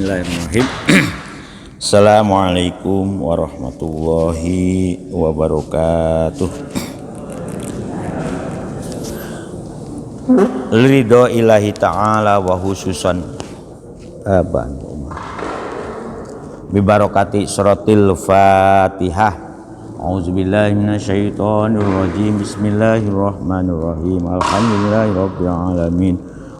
Bismillahirrahmanirrahim. Assalamualaikum warahmatullahi wabarakatuh. Ridho ilahi ta'ala wa khususan aban bibarakati suratil Fatihah. A'udzubillahi minasyaitonir rajim. Bismillahirrahmanirrahim. Alhamdulillahirabbil alamin.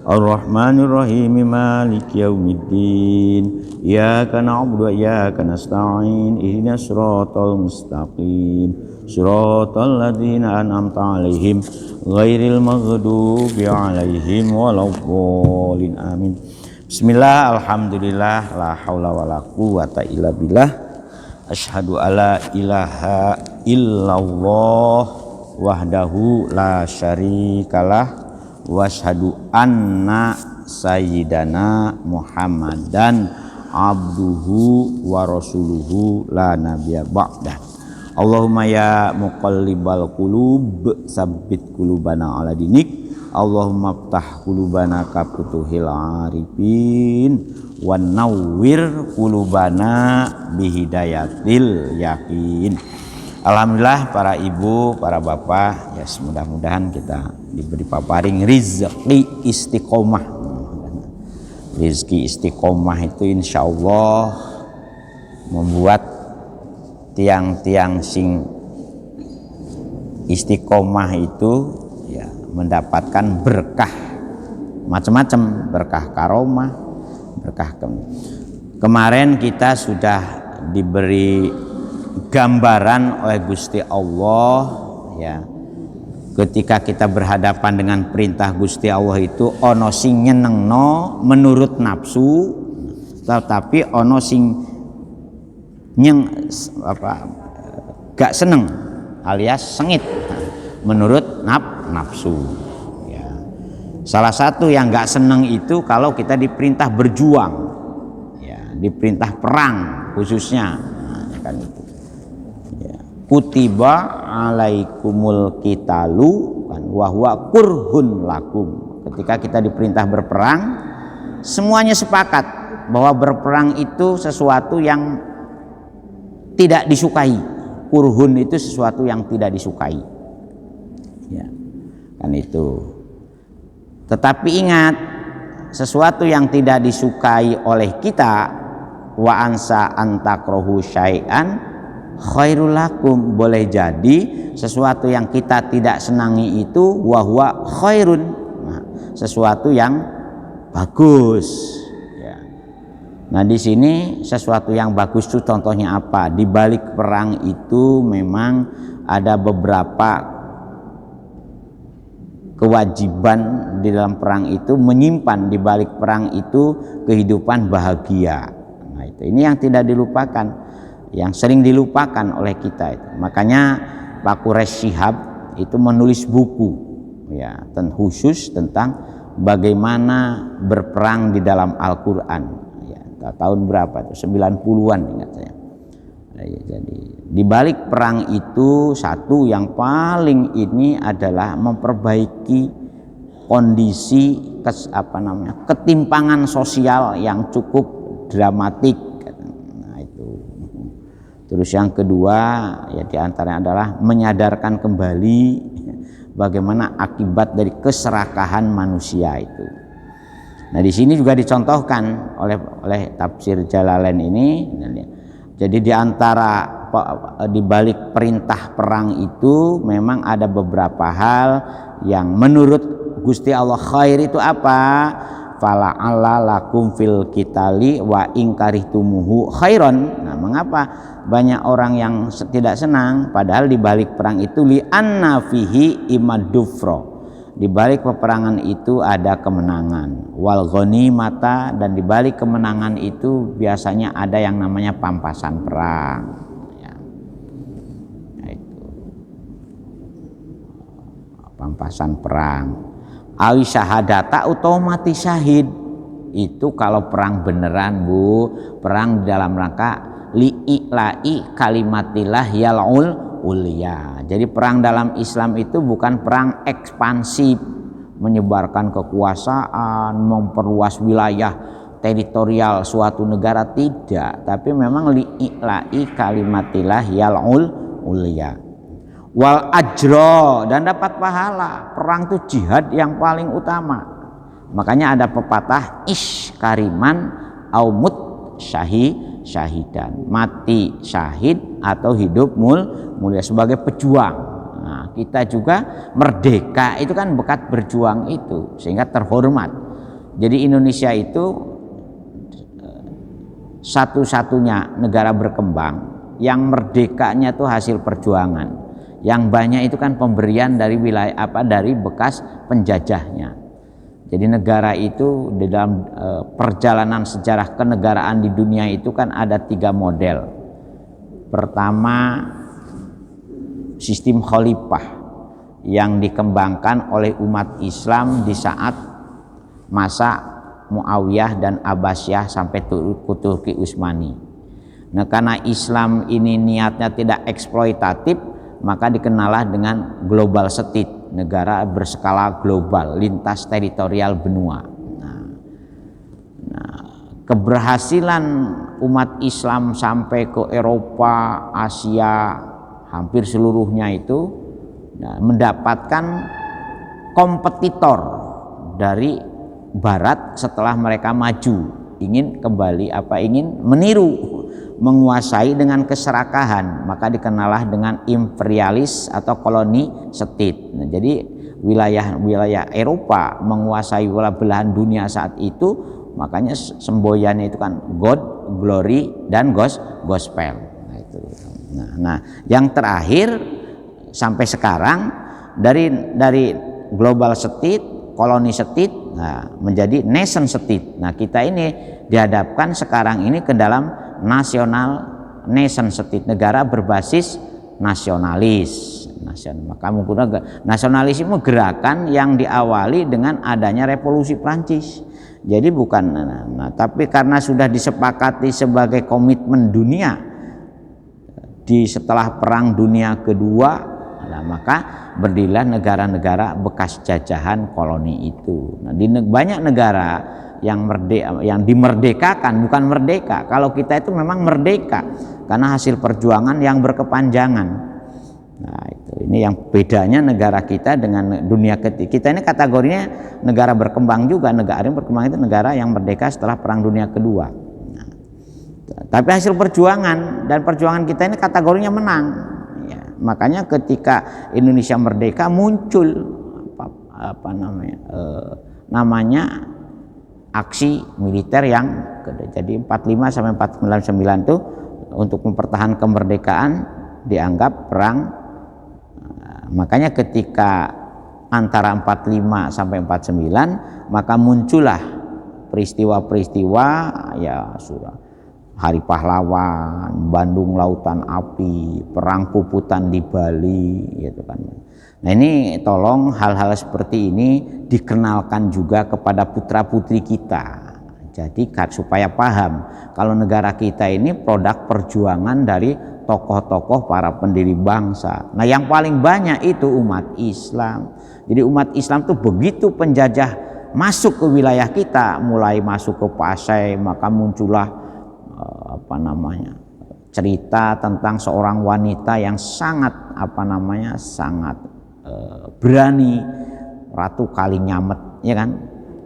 Ar-Rahmanir Rahim. Maliki yaumiddin. Iyyaka na'budu wa iyyaka nasta'in. Ihdinas siratal mustaqim. Siratal ladzina an'amta 'alaihim ghairil maghdubi 'alaihim waladdallin. Amin. Bismillah, alhamdulillah, la haula wala quwata illa billah. Asyhadu alla ilaha illallah wahdahu la syarikalah wa asyhadu anna sayyidana Muhammadan abduhu wa rasuluhu la nabiyya ba'dah. Allahumma ya muqallibal qulub tsabbit qulubana ala dinik. Allahumma ftah qulubana ka futuhil arifin wan nawwir qulubana bihidayatil yakin. Alhamdulillah para ibu, para bapak, ya mudah-mudahan kita diberi paparing rizki istiqomah. Rizki istiqomah itu insya Allah membuat tiang-tiang sing istiqomah itu ya mendapatkan berkah macam-macam, berkah karomah, berkah kemarin kita sudah diberi gambaran oleh Gusti Allah ya, ketika kita berhadapan dengan perintah Gusti Allah itu ono sing nyenengno menurut nafsu, tetapi ono sing gak seneng alias sengit menurut nafsu ya. Salah satu yang gak seneng itu kalau kita diperintah berjuang ya, diperintah perang khususnya kan itu. Kutiba alaikumul qitalu wa huwa kurhun lakum. Ketika kita diperintah berperang, semuanya sepakat bahwa berperang itu sesuatu yang tidak disukai. Kurhun itu sesuatu yang tidak disukai. Ya, kan itu. Tetapi ingat, sesuatu yang tidak disukai oleh kita, wa ansa antakrohu syai'an khairul lakum, boleh jadi sesuatu yang kita tidak senangi itu wahwa khairun, nah, sesuatu yang bagus ya. Nah di sini sesuatu yang bagus itu contohnya apa? Di balik perang itu memang ada beberapa kewajiban di dalam perang itu, menyimpan di balik perang itu kehidupan bahagia. Nah itu ini yang tidak dilupakan, yang sering dilupakan oleh kita itu. Makanya Pak Quraish Shihab itu menulis buku ya khusus tentang bagaimana berperang di dalam Al-Qur'an ya, tahun berapa itu 90-an ingat saya. Ya, jadi di balik perang itu satu yang paling ini adalah memperbaiki kondisi ketimpangan sosial yang cukup dramatik. Terus yang kedua ya diantaranya adalah menyadarkan kembali bagaimana akibat dari keserakahan manusia itu. Nah di sini juga dicontohkan oleh tafsir Jalalain ini. Jadi diantara di balik perintah perang itu memang ada beberapa hal yang menurut Gusti Allah khair itu apa? Fala'alla lakum fil qitali wa in karihtumuhu khairon. Nah, mengapa banyak orang yang tidak senang padahal di balik perang itu li anna fihi imadufro. Di balik peperangan itu ada kemenangan, wal ghanimata, dan di balik kemenangan itu biasanya ada yang namanya pampasan perang. Ya. Nah, itu. Pampasan perang. Awi syahadata atau mati syahid itu kalau perang beneran Bu, perang di dalam rangka li'ila'i kalimatillah yal'ul ulia. Jadi perang dalam Islam itu bukan perang ekspansif menyebarkan kekuasaan, memperluas wilayah teritorial suatu negara, tidak, tapi memang li'ila'i kalimatillah yal ulya wal ajro, dan dapat pahala. Perang itu jihad yang paling utama. Makanya ada pepatah ish kariman au mut syahidan, mati syahid atau hidup mulia sebagai pejuang. Nah, kita juga merdeka itu kan berkat berjuang itu, sehingga terhormat. Jadi Indonesia itu satu-satunya negara berkembang yang merdekanya itu hasil perjuangan. Yang banyak itu kan pemberian dari wilayah dari bekas penjajahnya. Jadi negara itu di dalam perjalanan sejarah kenegaraan di dunia itu kan ada 3 model. Pertama, sistem khalifah yang dikembangkan oleh umat Islam di saat masa Muawiyah dan Abbasiyah sampai Turki Utsmani. Nah, karena Islam ini niatnya tidak eksploitatif, maka dikenallah dengan global state, negara berskala global, lintas teritorial benua. Nah, keberhasilan umat Islam sampai ke Eropa, Asia, hampir seluruhnya itu mendapatkan kompetitor dari Barat setelah mereka maju, ingin kembali ingin meniru, menguasai dengan keserakahan, maka dikenallah dengan imperialis atau koloni state. Nah, jadi wilayah Eropa menguasai belahan dunia saat itu, makanya semboyannya itu kan God, glory, dan gospel. Nah, itu. Nah, yang terakhir sampai sekarang dari global state, koloni state, menjadi nation state. Nah, kita ini dihadapkan sekarang ini ke dalam nation state, negara berbasis nasionalis. Maka menggunakan nasionalisme gerakan yang diawali dengan adanya revolusi Prancis. Jadi bukan, tapi karena sudah disepakati sebagai komitmen dunia setelah Perang Dunia Kedua, maka berdirilah negara-negara bekas jajahan koloni itu. Nah, di banyak negara yang dimerdekakan, bukan merdeka. Kalau kita itu memang merdeka karena hasil perjuangan yang berkepanjangan. Nah, ini yang bedanya negara kita dengan dunia ketiga. Kita ini kategorinya negara berkembang juga. Negara yang berkembang itu negara yang merdeka setelah Perang Dunia Kedua. Nah, tapi hasil perjuangan, dan perjuangan kita ini kategorinya menang. Makanya ketika Indonesia merdeka muncul namanya aksi militer yang jadi 45 sampai 499 itu untuk mempertahankan kemerdekaan dianggap perang. Makanya ketika antara 45 sampai 49 maka muncullah peristiwa-peristiwa sudah Hari Pahlawan, Bandung Lautan Api, Perang Puputan di Bali, gitu kan. Nah, ini tolong hal-hal seperti ini dikenalkan juga kepada putra-putri kita. Jadi supaya paham kalau negara kita ini produk perjuangan dari tokoh-tokoh para pendiri bangsa. Nah, yang paling banyak itu umat Islam. Jadi umat Islam tuh begitu penjajah masuk ke wilayah kita, mulai masuk ke Pasai, maka muncullah cerita tentang seorang wanita yang sangat sangat berani, Ratu Kalinyamet, ya kan?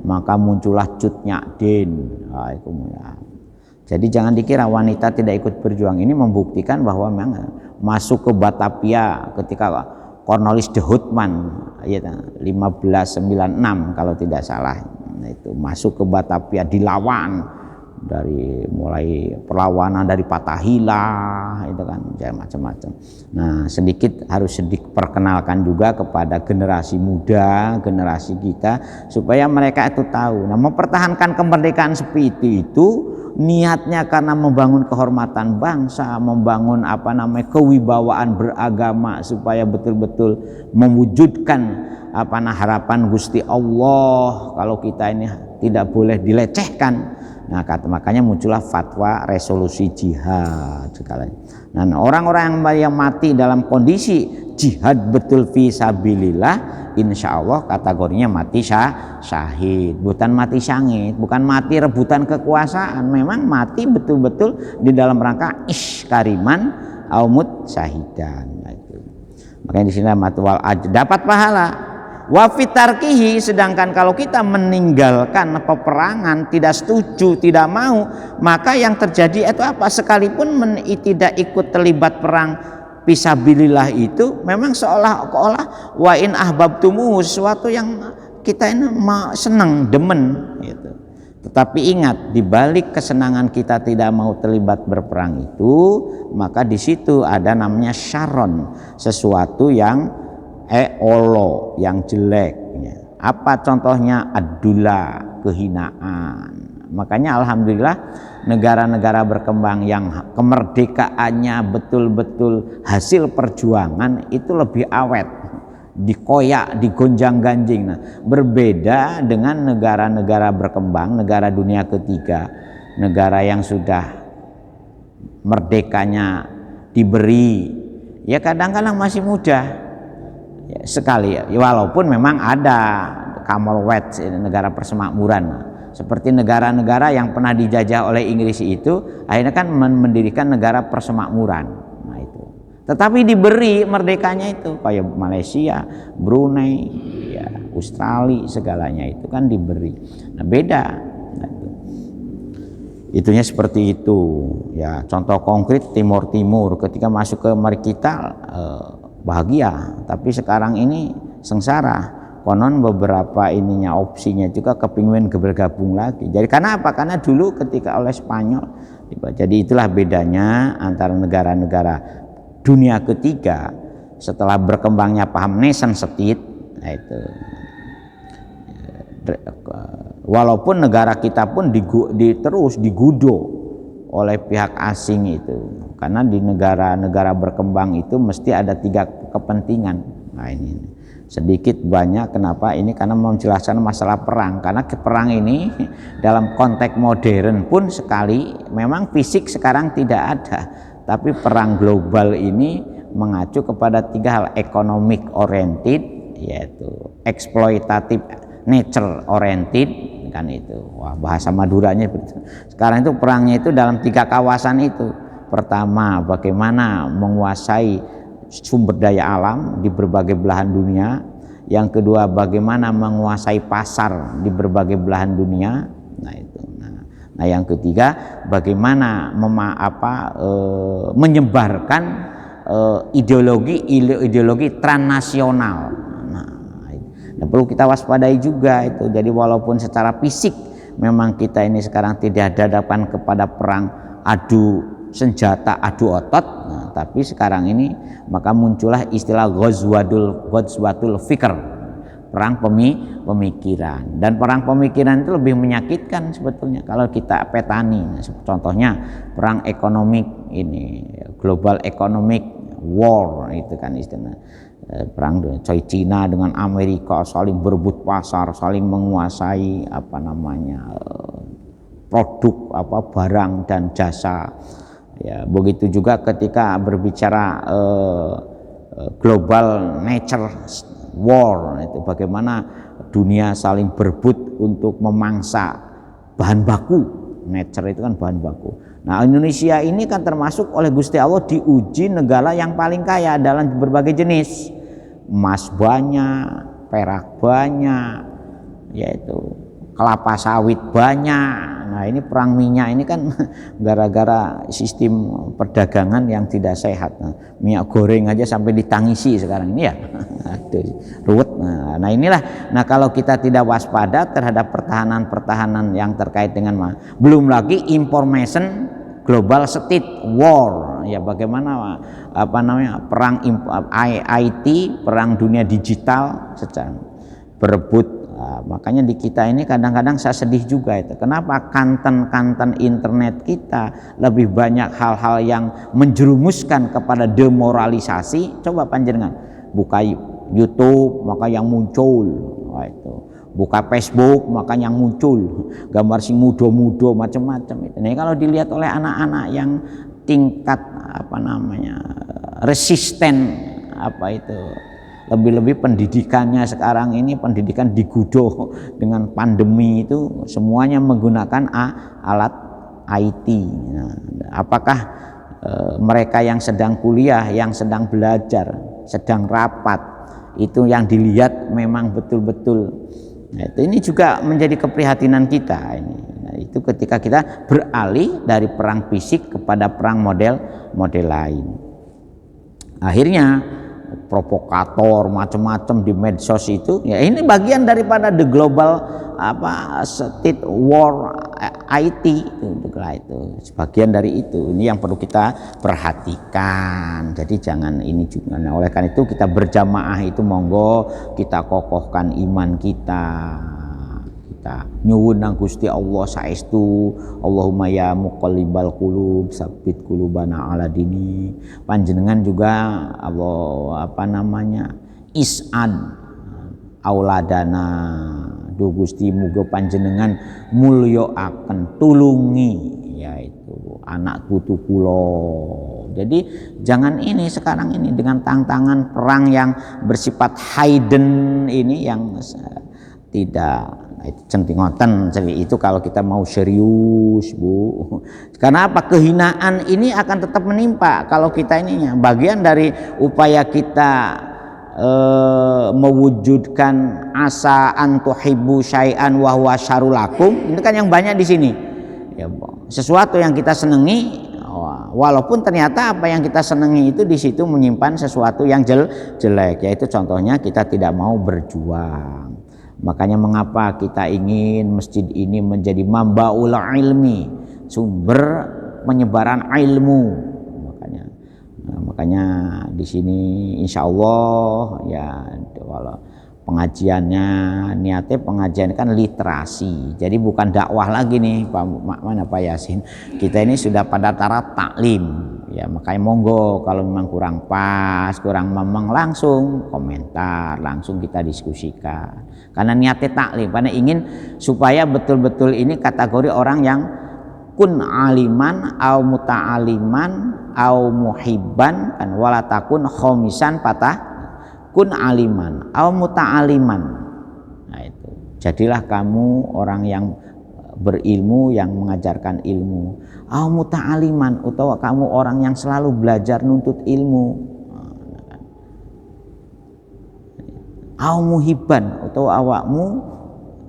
Maka muncullah Cut Nyak Din. Jadi jangan dikira wanita tidak ikut berjuang. Ini membuktikan bahwa memang masuk ke Batavia ketika Cornelis de Houtman, 1596 kalau tidak salah. Nah, itu masuk ke Batavia, dilawan dari mulai perlawanan dari Fatahila, itu kan macam-macam. Nah, harus sedikit perkenalkan juga kepada generasi muda, generasi kita, supaya mereka itu tahu. Nah, mempertahankan kemerdekaan seperti itu niatnya karena membangun kehormatan bangsa, membangun kewibawaan beragama, supaya betul-betul mewujudkan harapan Gusti Allah. Kalau kita ini tidak boleh dilecehkan. Nah, makanya muncullah fatwa resolusi jihad segalanya. Nah, orang-orang yang mati dalam kondisi jihad betul fi sabilillah, insya Allah kategorinya mati syahid, bukan mati syangit, bukan mati rebutan kekuasaan, memang mati betul-betul di dalam rangka iskariman aumut syahidan. Nah, itu. Makanya di sini matwal dapat pahala. Wa fitarkihi, sedangkan kalau kita meninggalkan peperangan, tidak setuju, tidak mau, maka yang terjadi itu apa? Sekalipun tidak ikut terlibat perang fisabilillah itu memang seolah-olah wa in ahbabtumu, sesuatu yang kita ini senang, demen gitu. Tetapi ingat, di balik kesenangan kita tidak mau terlibat berperang itu, maka di situ ada namanya syaron, sesuatu yang olo, yang jelek. Apa contohnya? Adula, kehinaan. Makanya alhamdulillah negara-negara berkembang yang kemerdekaannya betul-betul hasil perjuangan itu lebih awet, dikoyak, digonjang-ganjing. Nah, berbeda dengan negara-negara berkembang, negara dunia ketiga, negara yang sudah merdekanya diberi, ya kadang-kadang masih muda ya, sekali, walaupun memang ada Commonwealth, negara persemakmuran. Seperti negara-negara yang pernah dijajah oleh Inggris itu akhirnya kan mendirikan negara persemakmuran. Nah itu. Tetapi diberi merdekanya itu kayak Malaysia, Brunei, ya, Australia, segalanya itu kan diberi. Nah beda. Nah, itunya seperti itu. Ya contoh konkret Timur Timur ketika masuk ke kita bahagia, tapi sekarang ini sengsara. Konon beberapa ininya opsinya juga kepingin bergabung lagi. Jadi karena apa? Karena dulu ketika oleh Spanyol. Jadi itulah bedanya antara negara-negara dunia ketiga setelah berkembangnya paham nation state. Nah itu. Walaupun negara kita pun terus digudo oleh pihak asing itu. Karena di negara-negara berkembang itu mesti ada 3 kepentingan. Nah ini. Sedikit banyak kenapa ini, karena menjelaskan masalah perang, karena perang ini dalam konteks modern pun sekali memang fisik sekarang tidak ada, tapi perang global ini mengacu kepada 3 hal: economic oriented, yaitu eksploitatif nature oriented kan itu. Wah, bahasa Maduranya betul. Sekarang itu perangnya itu dalam 3 kawasan itu. Pertama, bagaimana menguasai sumber daya alam di berbagai belahan dunia. Yang kedua, bagaimana menguasai pasar di berbagai belahan dunia. Nah itu. Nah yang ketiga, bagaimana menyebarkan ideologi transnasional. Nah, perlu kita waspadai juga itu. Jadi walaupun secara fisik memang kita ini sekarang tidak hadapan kepada perang adu senjata, adu otot, nah, tapi sekarang ini maka muncullah istilah ghazwatul fikr, perang pemikiran. Dan perang pemikiran itu lebih menyakitkan sebetulnya kalau kita petani. Nah, contohnya perang ekonomik ini, global economic war itu kan istilah. Perang China dengan Amerika saling berebut pasar, saling menguasai produk barang dan jasa. Ya, begitu juga ketika berbicara global nature war, itu bagaimana dunia saling berebut untuk memangsa bahan baku. Nature itu kan bahan baku. Nah, Indonesia ini kan termasuk oleh Gusti Allah diuji negara yang paling kaya dalam berbagai jenis. Emas banyak, perak banyak, yaitu kelapa sawit banyak. Nah ini perang minyak ini kan gara-gara sistem perdagangan yang tidak sehat. Nah, minyak goreng aja sampai ditangisi sekarang ini ya. Aduh, ruwet. Nah inilah. Nah kalau kita tidak waspada terhadap pertahanan yang terkait dengan belum lagi information global state war. Ya bagaimana perang IT, perang dunia digital secara berebut. Makanya di kita ini kadang-kadang saya sedih juga itu. Kenapa konten internet kita lebih banyak hal-hal yang menjerumuskan kepada demoralisasi? Coba panjenengan buka YouTube maka yang muncul itu. Buka Facebook maka yang muncul gambar sing mudo-mudo macam-macam itu. Nah, kalau dilihat oleh anak-anak yang tingkat resisten apa itu, lebih-lebih pendidikannya sekarang ini, pendidikan digudoh dengan pandemi itu semuanya menggunakan alat IT. Nah, apakah mereka yang sedang kuliah, yang sedang belajar, sedang rapat, itu yang dilihat memang betul-betul. Nah, ini juga menjadi keprihatinan kita ini. Nah, itu ketika kita beralih dari perang fisik kepada perang model lain. Akhirnya provokator macam-macam di medsos itu, ya ini bagian daripada the global state war IT itu sebagian dari itu. Ini yang perlu kita perhatikan. Jadi jangan ini juga. Nah, oleh karena itu kita berjamaah itu monggo kita kokohkan iman kita. Kita nyuwun nang Gusti Allah saestu, Allahumma ya muqallibal qulub sabbit qulubana ala dini. Panjenengan juga is'ad auladana, duh Gusti muga panjenengan mulya akan tulungi yaitu anak putu kula. Jadi jangan ini sekarang ini dengan tantangan perang yang bersifat hidden ini yang tidak itu centingoten itu kalau kita mau serius, Bu. Karena apa? Kehinaan ini akan tetap menimpa kalau kita ininya. Bagian dari upaya kita mewujudkan asa antuhibbu syai'an wa huwa syarrul lakum. Ini kan yang banyak di sini. Ya, sesuatu yang kita senangi, walaupun ternyata apa yang kita senangi itu di situ menyimpan sesuatu yang jelek, yaitu contohnya kita tidak mau berjuang. Makanya mengapa kita ingin masjid ini menjadi mambaul ilmi, sumber penyebaran ilmu. Makanya di sini insya Allah ya, kalau pengajiannya niatnya pengajian kan literasi, jadi bukan dakwah lagi nih Pak Yasin. Kita ini sudah pada taraf taklim ya, makanya monggo kalau memang kurang pas, kurang memang langsung komentar, langsung kita diskusikan. Karena niatnya taklim, karena ingin supaya betul-betul ini kategori orang yang kun aliman au muta'aliman au muhibban kan, wala takun khomisan patah kun aliman au muta'aliman. Nah itu, jadilah kamu orang yang berilmu, yang mengajarkan ilmu, au muta'aliman, atau kamu orang yang selalu belajar nuntut ilmu, au muhibban, atau awakmu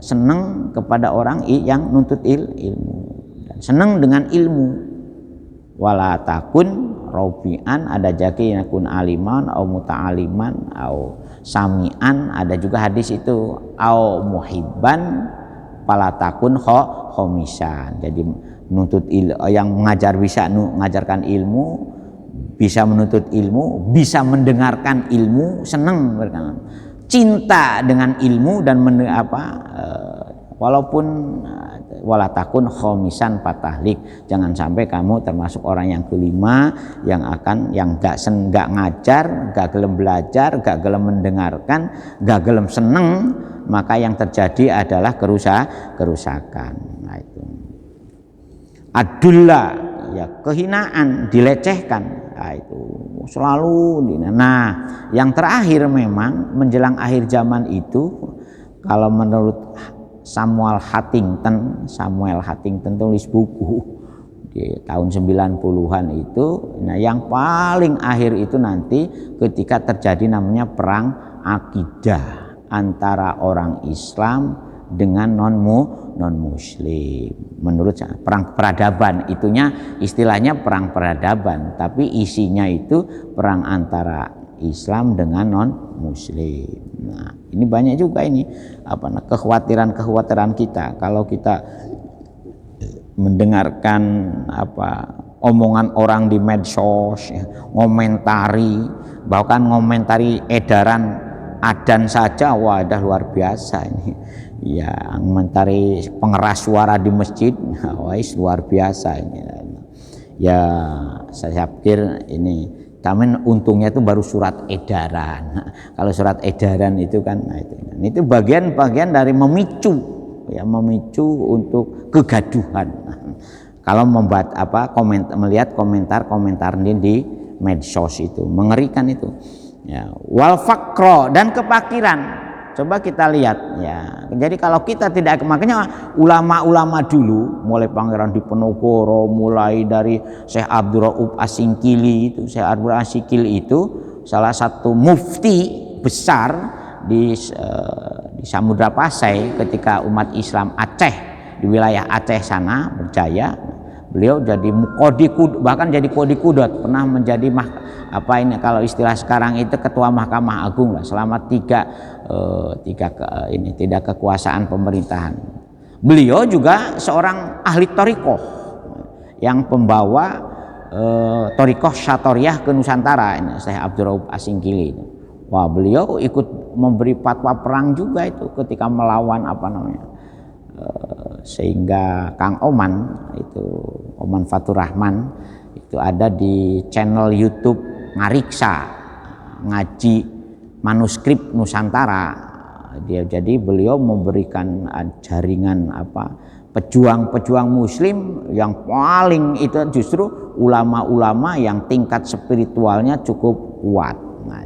senang kepada orang yang nuntut ilmu, senang dengan ilmu. Wala takun robian, ada jaki yakun aliman au muta'aliman au samian, ada juga hadis itu au muhibban pala takun khomisan. Jadi menuntut yang mengajar bisa mengajarkan ilmu, bisa menuntut ilmu, bisa mendengarkan ilmu, senang berkan, cinta dengan ilmu dan walaupun wala takun khomisan patahlik, jangan sampai kamu termasuk orang yang kelima yang gak ngajar, gak gelem belajar, gak gelem mendengarkan, gak gelem seneng, maka yang terjadi adalah kerusakan. Nah itu adulla ya, kehinaan, dilecehkan. Nah itu selalu. Nah yang terakhir memang menjelang akhir zaman itu, kalau menurut Samuel Huntington tulis buku di tahun 90-an itu. Nah, yang paling akhir itu nanti ketika terjadi namanya perang akidah antara orang Islam dengan non muslim. Menurut saya perang peradaban, itunya istilahnya perang peradaban, tapi isinya itu perang antara Islam dengan non muslim. Nah, ini banyak juga ini kekhawatiran kita kalau kita mendengarkan omongan orang di medsos, ngomentari, bahkan ngomentari edaran adzan saja, wah dah luar biasa ini. Ya, ngomentari pengeras suara di masjid, wah luar biasa ini. Ya, saya pikir ini Tamen untungnya itu baru surat edaran. Nah, kalau surat edaran itu kan, itu bagian-bagian dari memicu untuk kegaduhan. Nah, kalau melihat komentar-komentar di medsos itu mengerikan itu. Ya, wal faqra, dan kefakiran. Coba kita lihat ya. Jadi kalau kita tidak, makanya ulama-ulama dulu, mulai Pangeran Diponegoro, mulai dari Syekh Abdul Rauf Asingkili itu, Syekh Abdul Asingkili itu salah satu mufti besar di Samudra Pasai ketika umat Islam Aceh, di wilayah Aceh sana berjaya. Beliau jadi qadi, bahkan jadi qadi Qudot, pernah menjadi kalau istilah sekarang itu ketua Mahkamah Agung lah selama tiga kekuasaan pemerintahan. Beliau juga seorang ahli thariqah yang pembawa thariqah Syatoriah ke Nusantara, ini Syekh Abdul Rauf Asingkili. Wah, beliau ikut memberi fatwa perang juga itu ketika melawan sehingga Kang Oman itu, Oman Fatur Rahman itu ada di channel YouTube Ngariksa, ngaji manuskrip Nusantara. Jadi beliau memberikan jaringan pejuang-pejuang muslim yang paling itu justru ulama-ulama yang tingkat spiritualnya cukup kuat. Nah,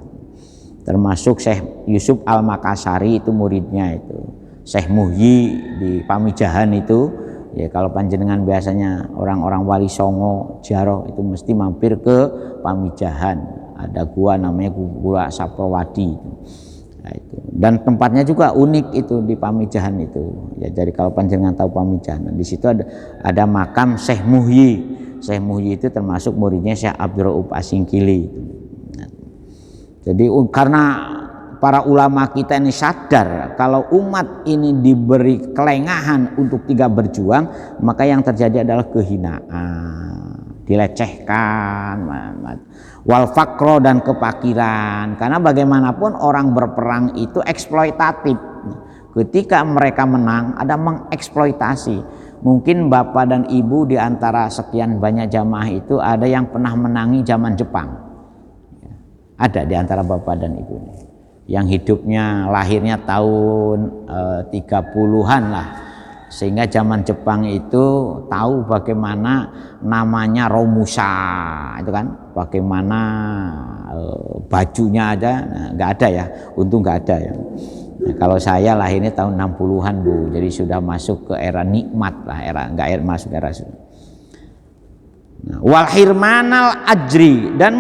termasuk Syekh Yusuf Al-Makassari itu muridnya itu. Syekh Muhyi di Pamijahan itu, ya kalau panjenengan biasanya orang-orang Wali Songo Jaroh itu mesti mampir ke Pamijahan. Ada gua namanya Gua Saprowadi. Nah, itu. Dan tempatnya juga unik itu di Pamijahan itu. Ya, jadi kalau panjenengan tahu Pamijahan, di situ ada makam Syekh Muhyi. Syekh Muhyi itu termasuk muridnya Syekh Abdul Rauf Asingkili. Nah, jadi karena para ulama kita ini sadar kalau umat ini diberi kelengahan untuk tidak berjuang, maka yang terjadi adalah kehinaan, dilecehkan, wal faqro, dan kefakiran. Karena bagaimanapun orang berperang itu eksploitatif. Ketika mereka menang ada mengeksploitasi. Mungkin bapak dan ibu di antara sekian banyak jamaah itu ada yang pernah menangi zaman Jepang. Ada di antara bapak dan ibu yang hidupnya lahirnya tahun 30-an lah, sehingga zaman Jepang itu tahu bagaimana namanya Romusa itu kan, bagaimana bajunya aja nggak ada ya, untung nggak ada ya. Nah, kalau saya lahirnya tahun 60-an Bu, jadi sudah masuk ke era nikmat lah, masuk era wal hirmanal ajri, dan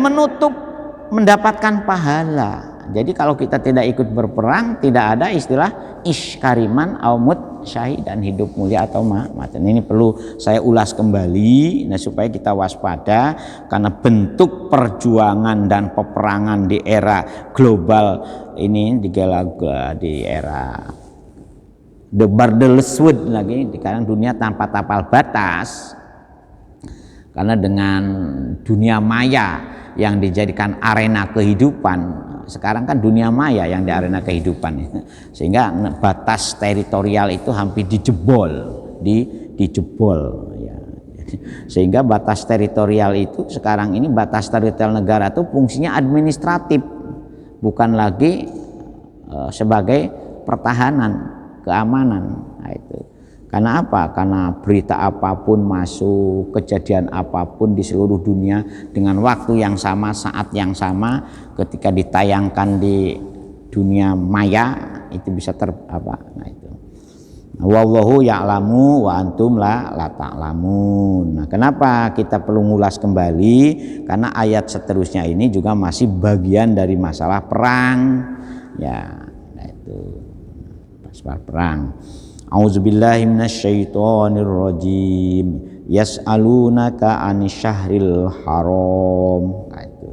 mendapatkan pahala. Jadi kalau kita tidak ikut berperang, tidak ada istilah iskariman aumut syahid, dan hidup mulia atau mati. Ini perlu saya ulas kembali, nah supaya kita waspada, karena bentuk perjuangan dan peperangan di era global ini, di era the borderless world lagi, sekarang dunia tanpa tapal batas, karena dengan dunia maya yang dijadikan arena kehidupan. Sekarang kan dunia maya yang di arena kehidupan, sehingga batas teritorial itu hampir dijebol ya. Sehingga batas teritorial itu sekarang ini, batas teritorial negara itu fungsinya administratif, bukan lagi sebagai pertahanan, keamanan. Nah, itu karena apa? Karena berita apapun masuk, kejadian apapun di seluruh dunia dengan waktu yang sama, saat yang sama, ketika ditayangkan di dunia maya itu bisa nah itu. Wallahu ya'lamu wa antum la ta'lamun. Nah, kenapa kita perlu ngulas kembali? Karena ayat seterusnya ini juga masih bagian dari masalah perang. Ya, nah itu masalah perang. A'udzubillahi minasyaitonirrajim. Yas'alunaka 'anil syahril haram. Nah, itu.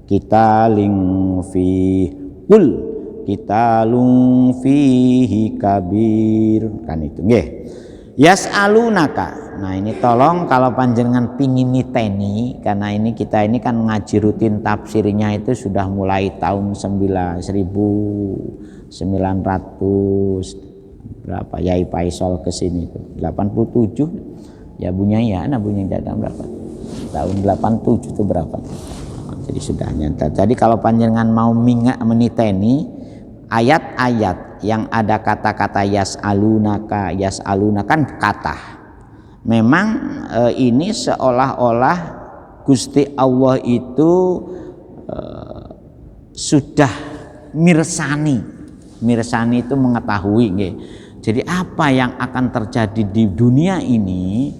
Qitalin fi qul qitalun fihi kabir. Kan itu nggih. Yas'alunaka. Nah, ini tolong kalau panjenengan pingin niteni, karena ini kita ini kan ngaji rutin tafsirnya itu sudah mulai tahun 1900 berapa Yai Faisal ke sini itu 87 ya bunya datang berapa tahun 87 itu berapa, jadi sudah nyantar. Jadi kalau panjenengan mau meniteni ayat-ayat yang ada kata-kata yas'alunaka kan kata memang ini seolah-olah Gusti Allah itu sudah mirsani. Mirsani itu mengetahui, nggih. Jadi apa yang akan terjadi di dunia ini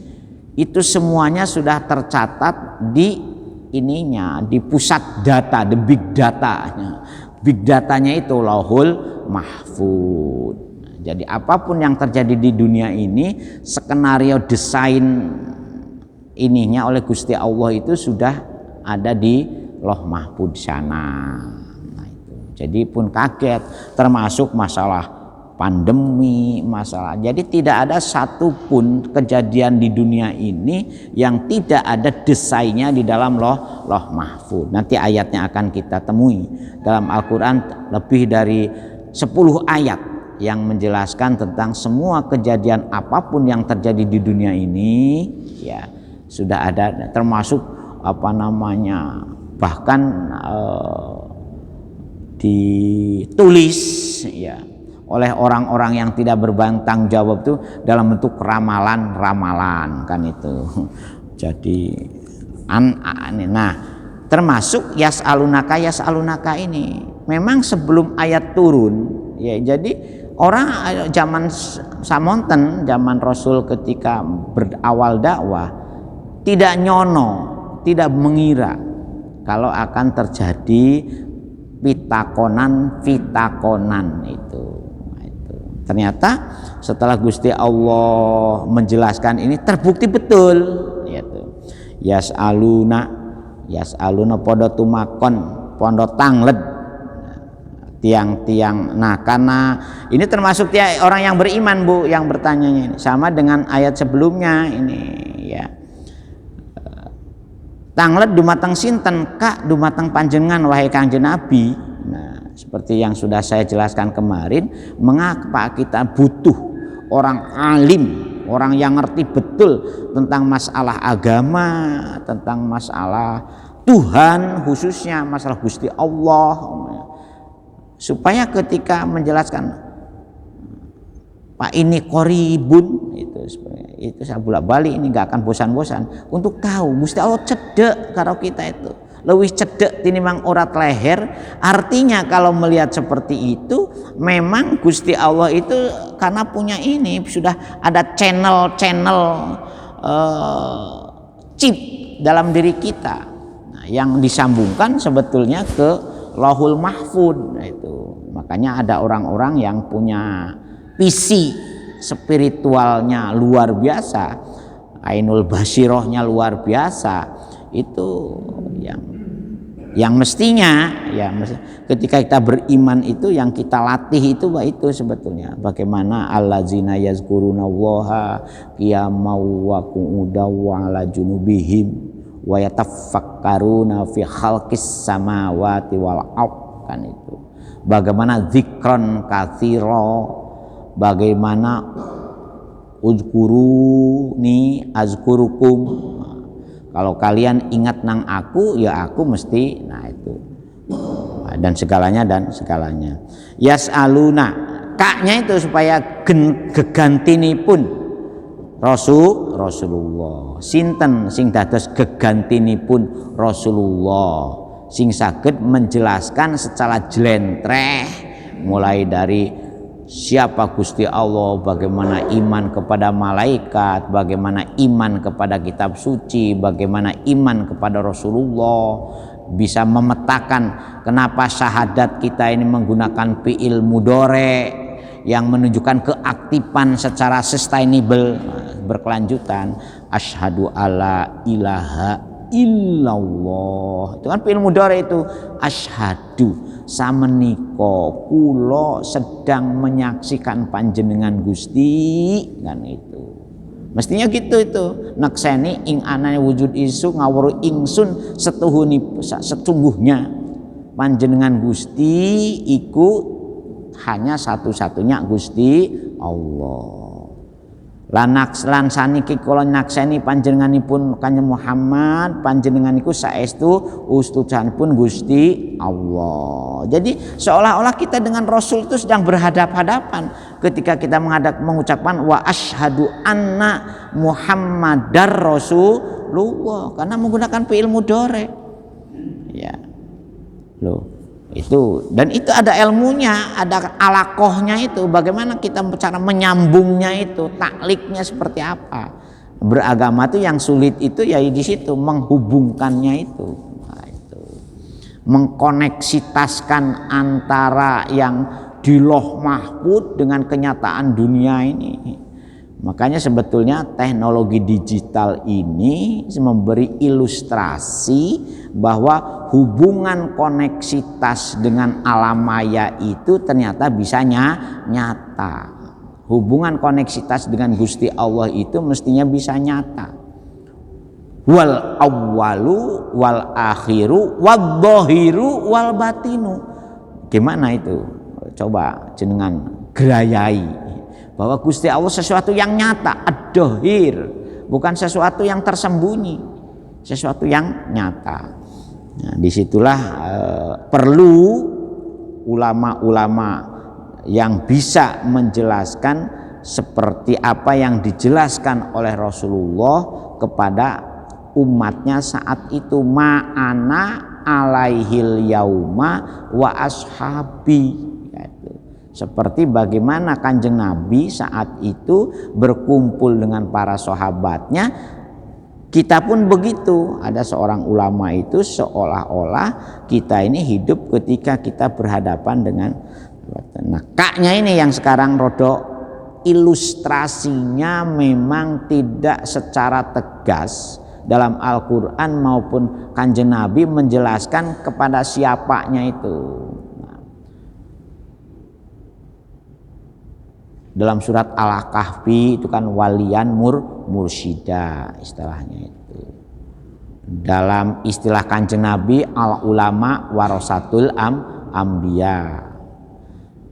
itu semuanya sudah tercatat di ininya, di pusat data, the big datanya. Big datanya itu Lauhul Mahfuz. Jadi apapun yang terjadi di dunia ini, skenario desain ininya oleh Gusti Allah itu sudah ada di Lauh Mahfuz sana. Nah, itu. Jadi pun kaget, termasuk masalah pandemi, masalah. Jadi tidak ada satupun kejadian di dunia ini yang tidak ada desainnya di dalam Lauh Mahfuz. Nanti ayatnya akan kita temui dalam Al-Quran, lebih dari 10 ayat yang menjelaskan tentang semua kejadian apapun yang terjadi di dunia ini, ya sudah ada, termasuk bahkan ditulis ya oleh orang-orang yang tidak berbantang jawab itu dalam bentuk ramalan-ramalan kan itu. Jadi nah, termasuk yas'alunaka ini memang sebelum ayat turun ya. Jadi orang zaman samonten, zaman Rasul ketika berawal dakwah tidak nyono, tidak mengira kalau akan terjadi pitakonan itu. Ternyata setelah Gusti Allah menjelaskan ini terbukti betul yaitu yas'aluna podo tumakon pondo tangled tiang-tiang. Nah, karena ini termasuk orang yang beriman, Bu, yang bertanyanya ini sama dengan ayat sebelumnya ini ya. Tangled dumateng sinten kak dumateng panjenengan wahai Kanjeng Nabi. Nah, seperti yang sudah saya jelaskan kemarin, mengapa kita butuh orang alim, orang yang ngerti betul tentang masalah agama, tentang masalah Tuhan, khususnya masalah Gusti Allah, supaya ketika menjelaskan Pak ini koribun itu saya bolak-balik ini nggak akan bosan-bosan untuk tahu Gusti Allah cedek karo kita itu. Lebih cedek tinimbang urat leher. Artinya kalau melihat seperti itu, memang Gusti Allah itu karena punya ini sudah ada channel chip dalam diri kita, nah, yang disambungkan sebetulnya ke Lauhul Mahfuz. Nah, itu makanya ada orang-orang yang punya visi spiritualnya luar biasa, ainul basirohnya luar biasa. Itu yang mestinya ya ketika kita beriman itu yang kita latih itu sebetulnya bagaimana allazina yazkurunallaha qiyaman wa qu'udan wa ala junubihim wa yatafakkaruna fi khalqis samawati wal ardh, kan itu bagaimana zikron katsira, bagaimana uzkuruni azkurukum, kalau kalian ingat nang aku ya aku mesti, nah itu dan segalanya yas'aluna kaknya itu supaya gegantinipun Rasulullah sinten sing dados gegantinipun Rasulullah sing saged menjelaskan secara jlentreh mulai dari siapa Gusti Allah, bagaimana iman kepada malaikat, bagaimana iman kepada kitab suci, bagaimana iman kepada Rasulullah, bisa memetakan kenapa syahadat kita ini menggunakan fi'il mudhari yang menunjukkan keaktifan secara sustainable, berkelanjutan. Asyhadu alla ilaha illallah, itu kan fi'il mudhari itu. Asyhadu sameniko kulo sedang menyaksikan panjenengan Gusti, kan itu mestinya gitu. Itu nakseni ing anane wujud isu ngawuru ingsun setungguhnya panjenengan Gusti iku hanya satu-satunya Gusti Allah. Lan saniki kula nakseni panjenenganipun Kanjeng Muhammad, panjenenganiku saestu utusanipun Gusti Allah. Jadi seolah-olah kita dengan Rasul itu sedang berhadap-hadapan ketika kita mengucapkan wa asyhadu anna Muhammadar Rasulullah, karena menggunakan fi'il mudhari. Ya. Loh, Itu, dan itu ada ilmunya, ada alakohnya itu, bagaimana kita cara menyambungnya itu, takliknya seperti apa. Beragama itu yang sulit itu ya di situ, menghubungkannya itu. Nah, itu mengkoneksitaskan antara yang di Lauh Mahfuz dengan kenyataan dunia ini. Makanya sebetulnya teknologi digital ini memberi ilustrasi bahwa hubungan koneksitas dengan alam maya itu ternyata bisa nyata. Hubungan koneksitas dengan Gusti Allah itu mestinya bisa nyata. Wal awwalu wal akhiru wal dhahiru wal batinu. Gimana itu? Coba jenengan gerayai bahwa Gusti Allah sesuatu yang nyata, ad-dhahir, bukan sesuatu yang tersembunyi, sesuatu yang nyata. Nah, disitulah perlu ulama-ulama yang bisa menjelaskan seperti apa yang dijelaskan oleh Rasulullah kepada umatnya saat itu, ma'ana alaihil yauma wa ashabi. Seperti bagaimana Kanjeng Nabi saat itu berkumpul dengan para sahabatnya, kita pun begitu. Ada seorang ulama itu seolah-olah kita ini hidup ketika kita berhadapan dengan, nah kaknya ini yang sekarang rodok ilustrasinya memang tidak secara tegas dalam Al-Quran maupun Kanjeng Nabi menjelaskan kepada siapanya itu. Dalam surat Al-Kahfi itu kan walian mursyida istilahnya itu. Dalam istilah Kanjeng Nabi, al ulama warasatul ambiya.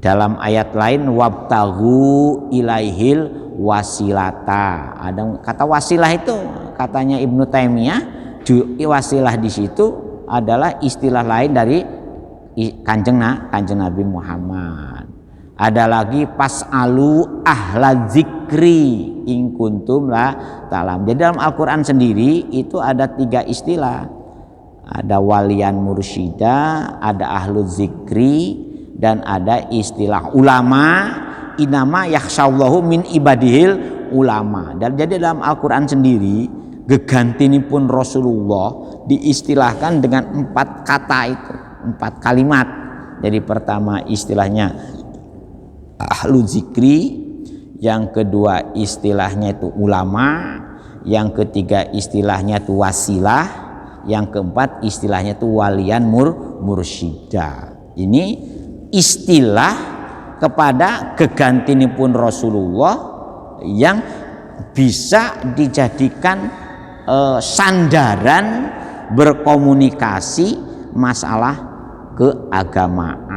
Dalam ayat lain wabtaghu ilaihil wasilata. Ada kata wasilah itu katanya Ibnu Taimiyah, wasilah di situ adalah istilah lain dari Kanjeng Nabi Muhammad. Ada lagi pas'alu ahla zikri in kuntum la ta'lam. Jadi dalam Al-Quran sendiri itu ada 3 istilah. Ada walian mursyida, ada ahlu zikri, dan ada istilah ulama. Inama yakhsyallahu min ibadihil ulama. Dan jadi dalam Al-Quran sendiri gegantinipun Rasulullah diistilahkan dengan 4 kata itu, 4 kalimat. Jadi pertama istilahnya ahlu zikri, yang kedua istilahnya itu ulama, yang ketiga istilahnya itu wasilah, yang keempat istilahnya itu walian mursyida. Ini istilah kepada gegantinipun Rasulullah yang bisa dijadikan sandaran berkomunikasi masalah keagamaan.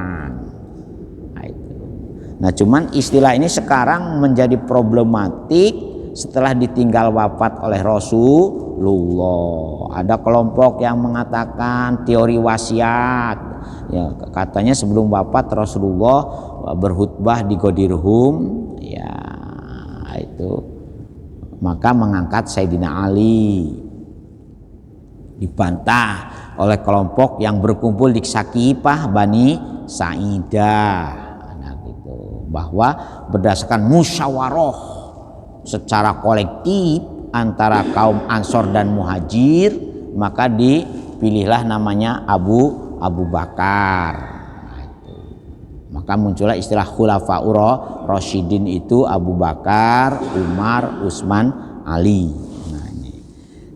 Nah, cuman istilah ini sekarang menjadi problematik setelah ditinggal wafat oleh Rasulullah. Ada kelompok yang mengatakan teori wasiat. Ya, katanya sebelum wafat Rasulullah berkhutbah di Qadirhum, ya itu maka mengangkat Sayyidina Ali. Dibantah oleh kelompok yang berkumpul di Sakifah Bani Sa'idah. Bahwa berdasarkan musyawarah secara kolektif antara kaum Ansor dan Muhajir, maka dipilihlah namanya Abu Bakar. Nah, itu. Maka muncullah istilah khulafaur rasyidin itu Abu Bakar, Umar, Utsman, Ali. Nah, ini.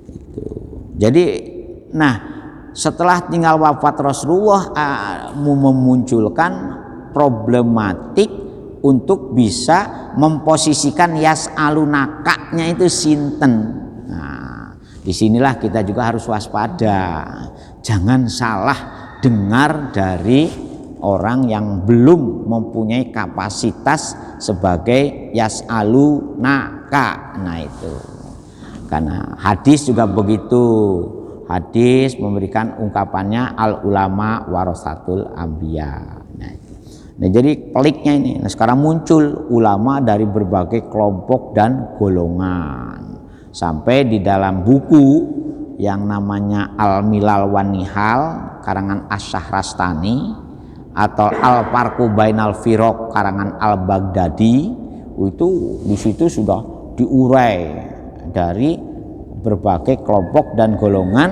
Itu. Jadi, setelah tinggal wafat Rasulullah memunculkan problematik untuk bisa memposisikan yas'alunakanya itu sinten. Nah, disinilah kita juga harus waspada. Jangan salah dengar dari orang yang belum mempunyai kapasitas sebagai yas'alunaka. Nah itu. Karena hadis juga begitu. Hadis memberikan ungkapannya al ulama warasatul anbiya. Nah, jadi peliknya ini, sekarang muncul ulama dari berbagai kelompok dan golongan. Sampai di dalam buku yang namanya Al-Milal wan Nihal karangan Asy-Syahrastani atau Al-Farqu Bainal Firaq karangan Al-Baghdadi, itu di situ sudah diurai dari berbagai kelompok dan golongan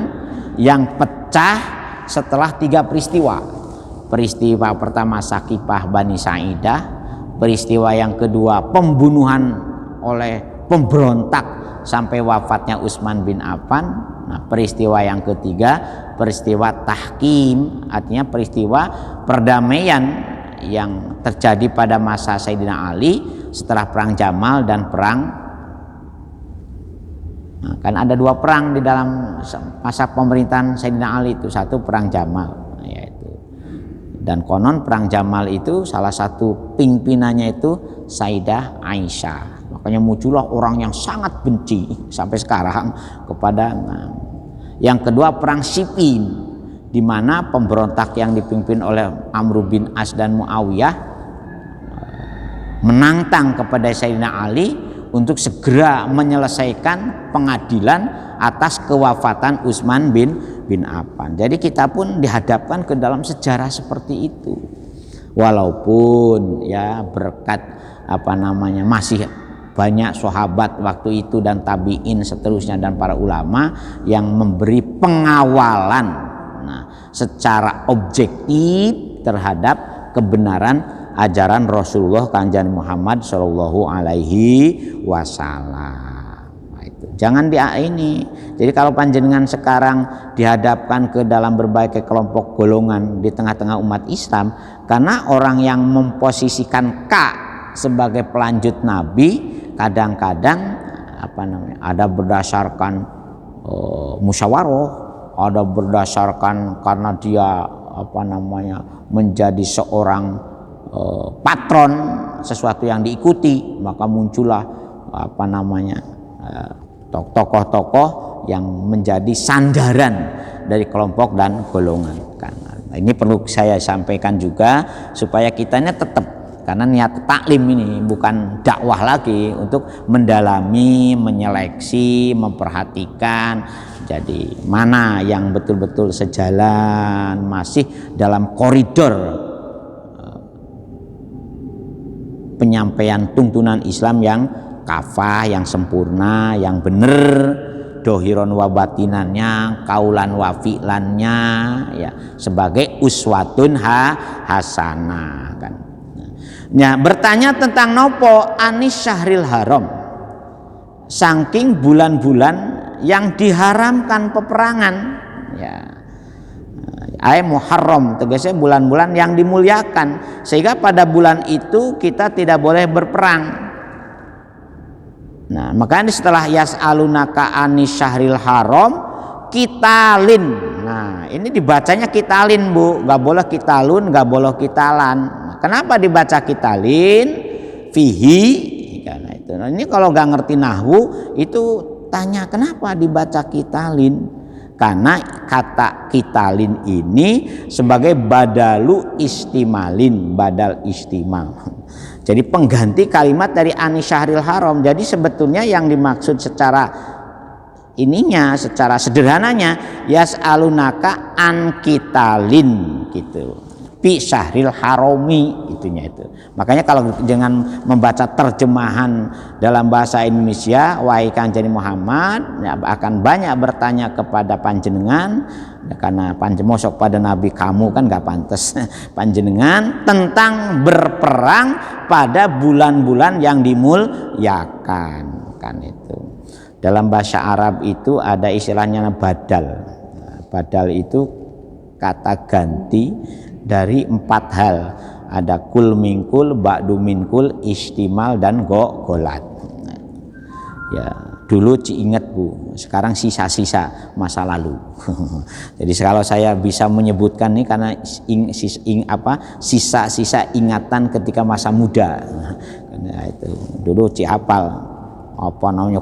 yang pecah setelah 3 peristiwa. Peristiwa pertama Sakifah Bani Sa'idah, peristiwa yang kedua pembunuhan oleh pemberontak sampai wafatnya Utsman bin Affan. Nah, peristiwa yang ketiga peristiwa tahkim, artinya peristiwa perdamaian yang terjadi pada masa Sayyidina Ali setelah perang Jamal dan perang, nah, kan ada 2 perang di dalam masa pemerintahan Sayyidina Ali itu, satu perang Jamal yaitu, dan konon perang Jamal itu salah satu pimpinannya itu Sayyidah Aisyah, makanya muncullah orang yang sangat benci sampai sekarang kepada. Yang kedua perang Siffin, di mana pemberontak yang dipimpin oleh Amr bin As dan Muawiyah menantang kepada Sayyidina Ali untuk segera menyelesaikan pengadilan atas kewafatan Utsman bin Affan. Jadi kita pun dihadapkan ke dalam sejarah seperti itu. Walaupun ya berkat masih banyak sahabat waktu itu dan tabi'in seterusnya dan para ulama yang memberi pengawalan secara objektif terhadap kebenaran ajaran Rasulullah Kanjeng Muhammad Shallallahu Alaihi Wasallam. Itu jangan ini. Jadi kalau panjenengan sekarang dihadapkan ke dalam berbagai kelompok golongan di tengah-tengah umat Islam, karena orang yang memposisikan sebagai pelanjut Nabi kadang-kadang ada berdasarkan musyawarah, ada berdasarkan karena dia menjadi seorang patron sesuatu yang diikuti, maka muncullah tokoh-tokoh yang menjadi sandaran dari kelompok dan golongan. Nah, ini perlu saya sampaikan juga supaya kitanya tetap, karena niat taklim ini bukan dakwah lagi, untuk mendalami, menyeleksi, memperhatikan. Jadi mana yang betul-betul sejalan, masih dalam koridor penyampaian tuntunan Islam yang kafah, yang sempurna, yang benar, dohiron wa batinannya, kaulan wa fi'lannya, ya, sebagai uswatun hasanah kan. Ya, bertanya tentang nopo anis syahril haram, saking bulan-bulan yang diharamkan peperangan, ya, Muharram tegasnya bulan-bulan yang dimuliakan, sehingga pada bulan itu kita tidak boleh berperang. Nah, makanya setelah yas'alunaka anis syahril haram kitalin, nah ini dibacanya kitalin Bu, nggak boleh kitalun, nggak boleh kitalan. Kenapa dibaca kitalin? Fihi, karena itu. Nah, ini kalau nggak ngerti nahwu itu tanya kenapa dibaca kitalin? Karena kata kitalin ini sebagai badalu istimalin, badal istimal. Jadi pengganti kalimat dari anis syahril haram. Jadi sebetulnya yang dimaksud secara sederhananya yas'alunaka an kitalin gitu. Fi syahril harami itunya itu. Makanya kalau dengan membaca terjemahan dalam bahasa Indonesia wahai Kanjeng Muhammad, ya, akan banyak bertanya kepada panjenengan, ya, karena mosok pada nabi kamu kan gak pantas panjenengan tentang berperang pada bulan-bulan yang dimuliakan kan itu. Dalam bahasa Arab itu ada istilahnya badal. Badal itu kata ganti dari 4 hal, ada kul mingkul, ba'du minkul, istimal dan golat. Ya, dulu ingat Bu, sekarang sisa-sisa masa lalu. Jadi kalau saya bisa menyebutkan ini karena sisa-sisa ingatan ketika masa muda. Nah, itu dulu hafal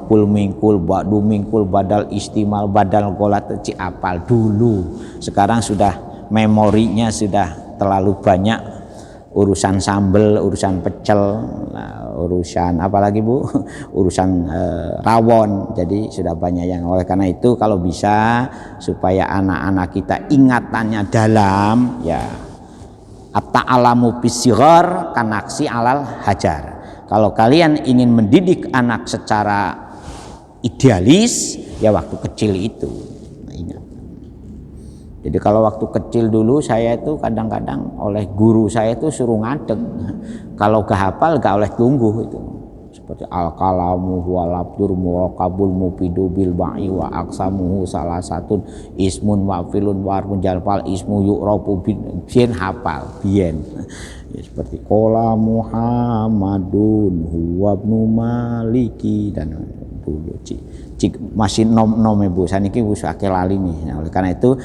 kul mingkul, ba'du minkul, badal istimal, badal golat, hafal dulu. Sekarang sudah memorinya sudah terlalu banyak, urusan sambel, urusan pecel, urusan apalagi Bu, urusan rawon, jadi sudah banyak yang. Oleh karena itu kalau bisa supaya anak-anak kita ingatannya dalam, ya at-ta'alamu bisighar kanaksi alal hajar. Kalau kalian ingin mendidik anak secara idealis, ya waktu kecil itu. Nah, ingat. Jadi kalau waktu kecil dulu saya itu kadang-kadang oleh guru saya itu suruh ngadeg. Kalau gak hafal gak oleh tunggu itu. Seperti al-kalamu huwal abdur murakabul mufidu bil ba'i wa aksamuhu salah satu ismun wa filun wa harfun jalfal ismu yu'rafu bien hafal bien. Ya, seperti qala Muhammadun huwa ibnu Maliki dan dulu cik masih nom ibu saniki wis akeh lali nih. Nah, oleh karena itu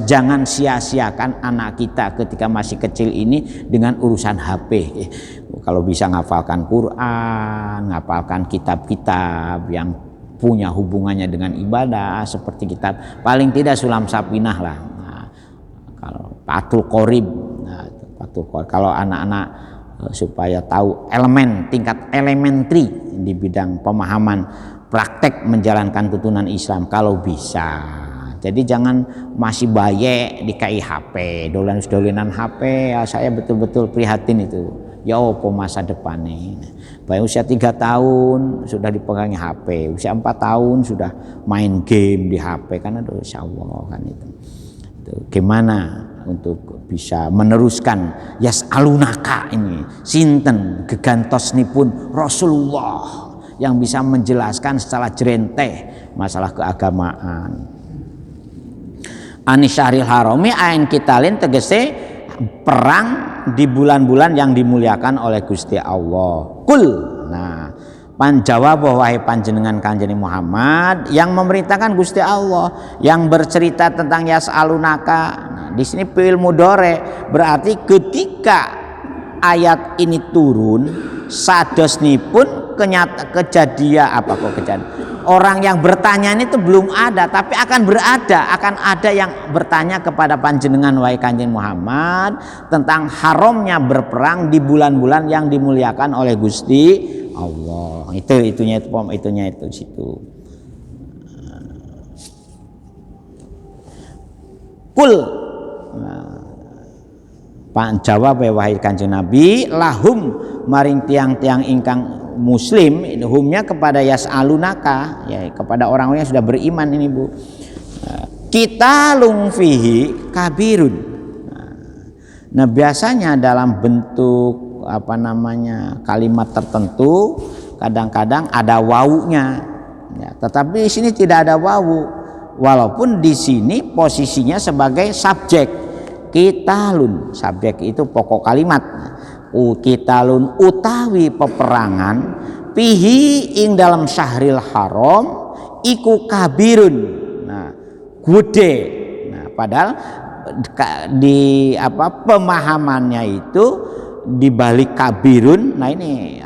jangan sia-siakan anak kita ketika masih kecil ini dengan urusan HP. Kalau bisa ngafalkan Quran, ngafalkan kitab-kitab yang punya hubungannya dengan ibadah seperti kitab paling tidak Sulam Sapinah lah. Nah, kalau Fathul Qorib, nah, Fathul Qorib. Kalau anak-anak supaya tahu tingkat elementary di bidang pemahaman praktek menjalankan tuntunan Islam kalau bisa. Jadi jangan masih baye di HP, dolan-dolanan HP. Ya, saya betul-betul prihatin itu. Ya apa masa depannya. Bayi usia 3 tahun sudah dipegangi HP, usia 4 tahun sudah main game di HP kan, aduh insyaallah kan itu. Gimana untuk bisa meneruskan yas'alunaka ini sinten gegantosnipun Rasulullah yang bisa menjelaskan secara jerenteh masalah keagamaan. Anisyahril harami ain kitalin tegese perang di bulan-bulan yang dimuliakan oleh Gusti Allah. Kul. Nah, panjawab wahai panjenengan Kanjeng Muhammad yang memerintahkan Gusti Allah yang bercerita tentang yas'alunaka. Nah, di sini fi'il mudhari berarti ketika ayat ini turun sadosnipun kejadian apa kok kejadian orang yang bertanya ini itu belum ada tapi akan ada yang bertanya kepada panjenengan wahai Kanjeng Muhammad tentang haramnya berperang di bulan-bulan yang dimuliakan oleh Gusti Allah. Itunya itu situ. Kul. Pak jawab wahai Kanjeng Nabi lahum maring tiang-tiang ingkang muslim humnya kepada yas'alunaka ya kepada orang-orang yang sudah beriman ini Bu. Kita lungfihi kabirun. Nah, biasanya dalam bentuk kalimat tertentu kadang-kadang ada wawunya ya, tetapi di sini tidak ada wawu walaupun di sini posisinya sebagai subjek. Kitalun subjek itu pokok kalimat. Kitalun utawi peperangan pihi ing dalam syahril haram iku kabirun. Nah, gede. Nah, padahal di pemahamannya itu di balik kabirun. Nah, ini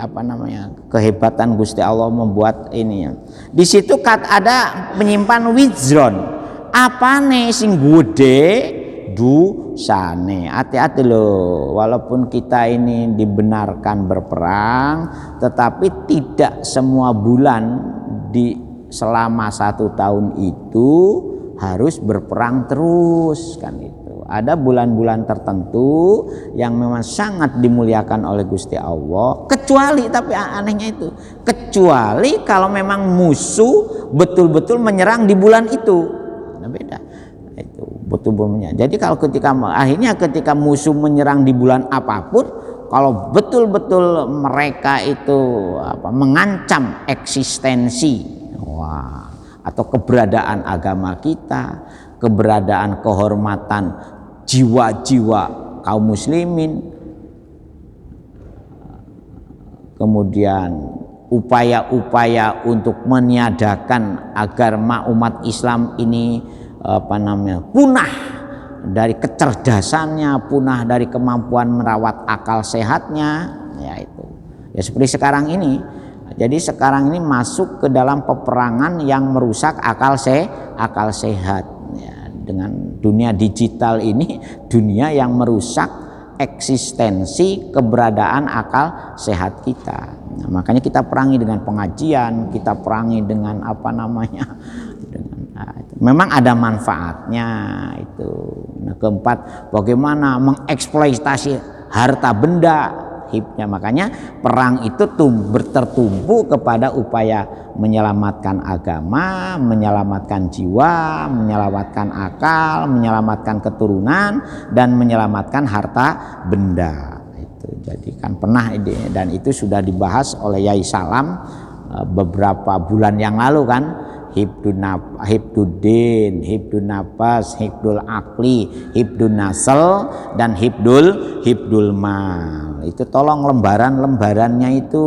kehebatan Gusti Allah membuat ini ya. Di situ ada menyimpan wizron. Apane sing gede? Dusane. Hati-hati loh, walaupun kita ini dibenarkan berperang tetapi tidak semua bulan selama 1 tahun itu harus berperang terus kan itu. Ada bulan-bulan tertentu yang memang sangat dimuliakan oleh Gusti Allah kecuali tapi anehnya itu kecuali kalau memang musuh betul-betul menyerang di bulan itu. Nah, beda. Itu betul-betul. Jadi kalau ketika musuh menyerang di bulan apapun, kalau betul-betul mereka itu mengancam eksistensi atau keberadaan agama kita, keberadaan kehormatan jiwa-jiwa kaum muslimin, kemudian upaya-upaya untuk meniadakan agar umat Islam ini punah dari kecerdasannya, punah dari kemampuan merawat akal sehatnya, ya itu. Ya seperti sekarang ini. Jadi sekarang ini masuk ke dalam peperangan yang merusak akal sehat. Ya, dengan dunia digital ini, dunia yang merusak eksistensi keberadaan akal sehat kita. Nah, makanya kita perangi dengan pengajian, kita perangi dengan dengan Nah, memang ada manfaatnya itu. Nah, keempat, bagaimana mengeksploitasi harta benda hibnya. Makanya perang itu tertumpu kepada upaya menyelamatkan agama, menyelamatkan jiwa, menyelamatkan akal, menyelamatkan keturunan, dan menyelamatkan harta benda. Itu jadi kan pernah dan itu sudah dibahas oleh Yai Salam beberapa bulan yang lalu kan. Hibduddin, hibdun nafas, hibdul akli, hibdun nasl, dan hibdul mal. Itu tolong lembarannya itu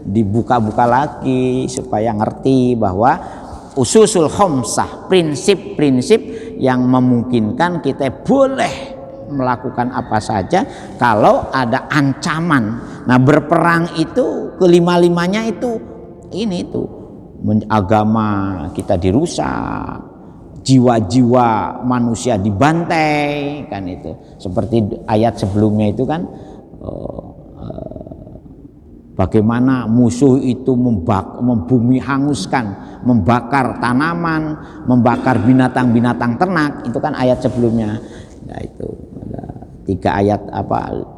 dibuka-buka lagi supaya ngerti bahwa ususul khamsah, prinsip-prinsip yang memungkinkan kita boleh melakukan apa saja kalau ada ancaman. Nah, berperang itu kelima-limanya itu ini tuh, agama kita dirusak, jiwa-jiwa manusia dibantai kan, itu seperti ayat sebelumnya itu kan, bagaimana musuh itu membumi hanguskan, membakar tanaman, membakar binatang-binatang ternak, itu kan ayat sebelumnya. Nah, itu ada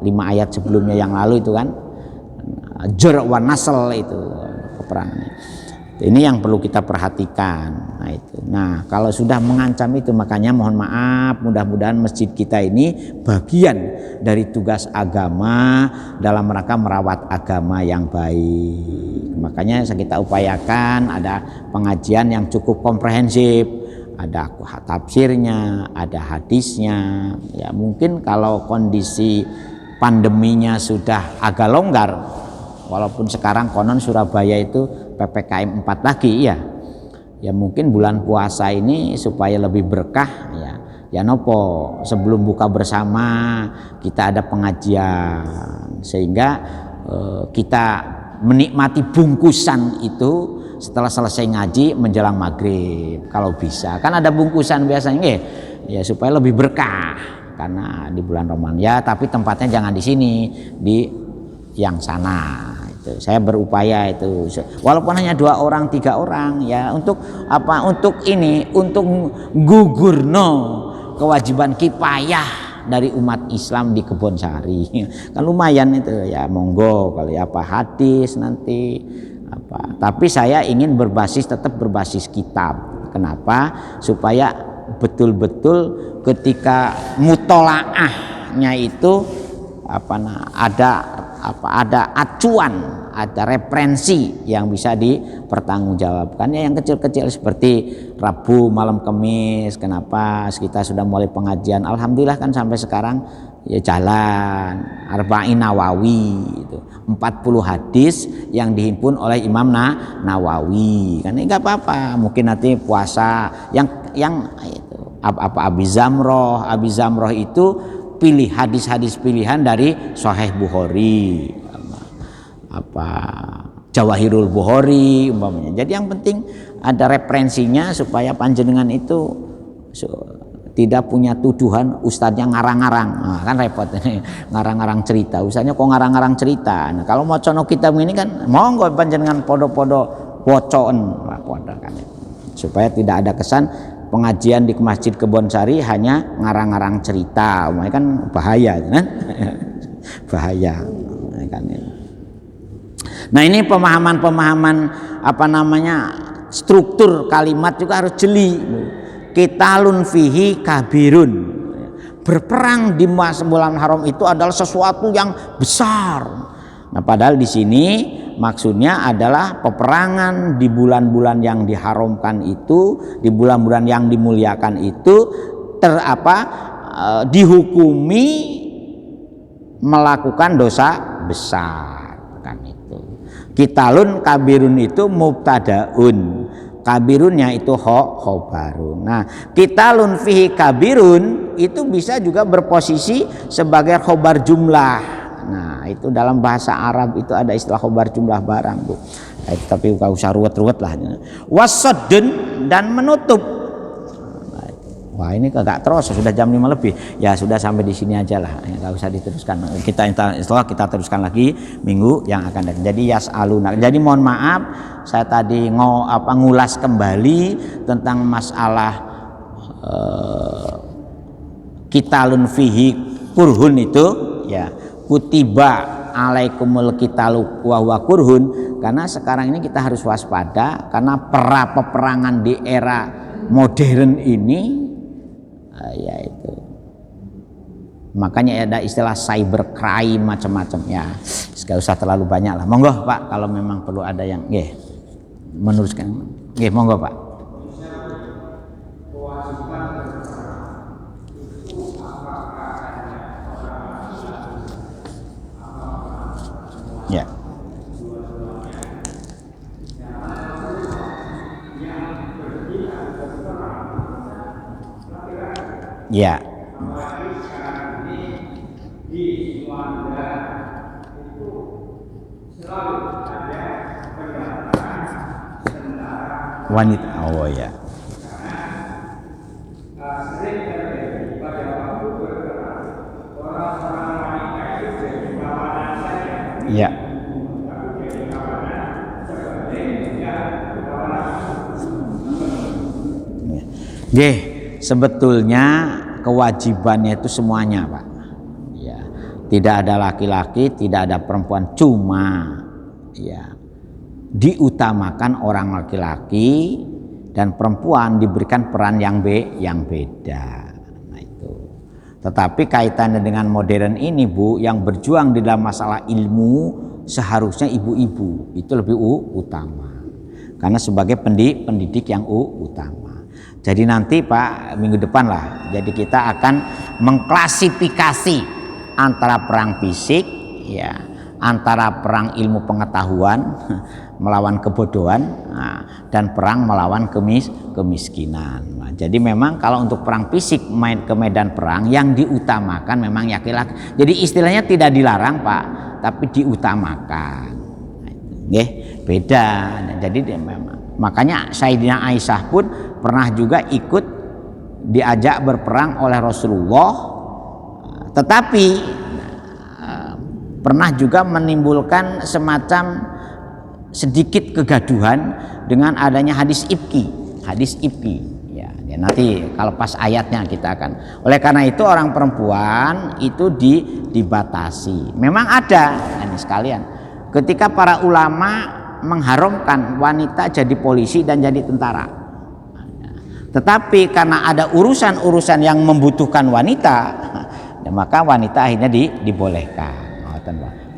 5 ayat sebelumnya yang lalu itu kan, jur' wa nasl, itu peperangan. Ini yang perlu kita perhatikan. Nah, itu. Nah, kalau sudah mengancam itu, makanya mohon maaf, mudah-mudahan masjid kita ini bagian dari tugas agama dalam rangka merawat agama yang baik. Makanya kita upayakan ada pengajian yang cukup komprehensif, ada tafsirnya, ada hadisnya. Ya, mungkin kalau kondisi pandeminya sudah agak longgar, walaupun sekarang konon Surabaya itu PPKM 4 lagi ya mungkin bulan puasa ini supaya lebih berkah ya nopo sebelum buka bersama kita ada pengajian sehingga kita menikmati bungkusan itu setelah selesai ngaji menjelang maghrib kalau bisa, kan ada bungkusan biasanya ya supaya lebih berkah karena di bulan Ramadan ya, tapi tempatnya jangan di sini, di yang sana. Saya berupaya itu walaupun hanya 2 orang 3 orang ya, untuk apa, untuk gugurno kewajiban kifayah dari umat Islam di Kebonsari kan lumayan itu ya, monggo kali apa hadis nanti apa, tapi saya ingin tetap berbasis kitab. Kenapa? Supaya betul-betul ketika mutolaahnya itu ada acuan, ada referensi yang bisa dipertanggungjawabkan ya, yang kecil-kecil seperti Rabu malam Kamis. Kenapa kita sudah mulai pengajian, alhamdulillah kan sampai sekarang ya jalan Arba'in Nawawi itu 40 hadis yang dihimpun oleh Imam Nawawi kan, ini nggak apa-apa. Mungkin nanti puasa yang itu Abi Zamroh itu pilih hadis-hadis pilihan dari Sahih Bukhari, Jawahirul Bukhari umpamanya. Jadi yang penting ada referensinya supaya panjenengan itu tidak punya tuduhan ustadznya ngarang-ngarang. Nah, kan repot ini ngarang-ngarang cerita. Ustadznya kok ngarang-ngarang cerita. Nah, kalau mau cono kitab ini kan monggo panjenengan podo-podo wocoen kan, supaya tidak ada kesan pengajian di Masjid Kebonsari hanya ngarang-ngarang cerita, kan bahaya kan? Bahaya kan. Nah, ini pemahaman struktur kalimat juga harus jeli. Qitalun fihi kabirun, berperang di bulan haram itu adalah sesuatu yang besar. Nah, padahal di sini maksudnya adalah peperangan di bulan-bulan yang diharamkan itu, di bulan-bulan yang dimuliakan itu dihukumi melakukan dosa besar kan itu. Qitalun kabirun itu mubtadaun, kabirunnya itu khobarun. Nah, qitalun fihi kabirun itu bisa juga berposisi sebagai khobar jumlah. Nah, itu dalam bahasa Arab itu ada istilah khobar jumlah barang, Bu. Nah, tapi gak usah ruwet-ruwet lah. Wasaddun, dan menutup. Wah ini agak terus, sudah jam 5 lebih. Ya sudah sampai di sini aja lah, nggak usah diteruskan. Setelah kita teruskan lagi minggu yang akan datang. Jadi yas'aluna. Jadi mohon maaf, saya tadi ngulas kembali tentang masalah qitalun fihi kurhun itu, ya kutiba alaikumul qitalu wa huwa kurhun. Karena sekarang ini kita harus waspada karena peperangan di era modern ini, yaitu makanya ada istilah cybercrime macam-macam ya. Gak usah terlalu banyak lah. Monggo Pak, kalau memang perlu ada yang meneruskan. Monggo Pak. Ya. Ya. Wanita. Oh ya. Ya. Sebetulnya kewajibannya itu semuanya Pak. Ya, tidak ada laki-laki, tidak ada perempuan, cuma ya diutamakan orang laki-laki dan perempuan diberikan peran yang beda. Nah itu. Tetapi kaitannya dengan modern ini Bu, yang berjuang di dalam masalah ilmu seharusnya ibu-ibu itu lebih utama. Karena sebagai pendidik yang utama. Jadi nanti Pak minggu depan lah. Jadi kita akan mengklasifikasi antara perang fisik, ya, antara perang ilmu pengetahuan melawan kebodohan, dan perang melawan kemiskinan. Nah, jadi memang kalau untuk perang fisik main ke medan perang yang diutamakan memang laki-laki. Jadi istilahnya tidak dilarang Pak, tapi diutamakan. Nah, beda. Nah, jadi memang makanya Sayyidina Aisyah pun pernah juga ikut diajak berperang oleh Rasulullah, tetapi pernah juga menimbulkan semacam sedikit kegaduhan dengan adanya hadis ifki. Ya, nanti kalau pas ayatnya kita akan. Oleh karena itu orang perempuan itu dibatasi. Memang ada, ini sekalian. Ketika para ulama mengharamkan wanita jadi polisi dan jadi tentara, tetapi karena ada urusan-urusan yang membutuhkan wanita, maka wanita akhirnya dibolehkan.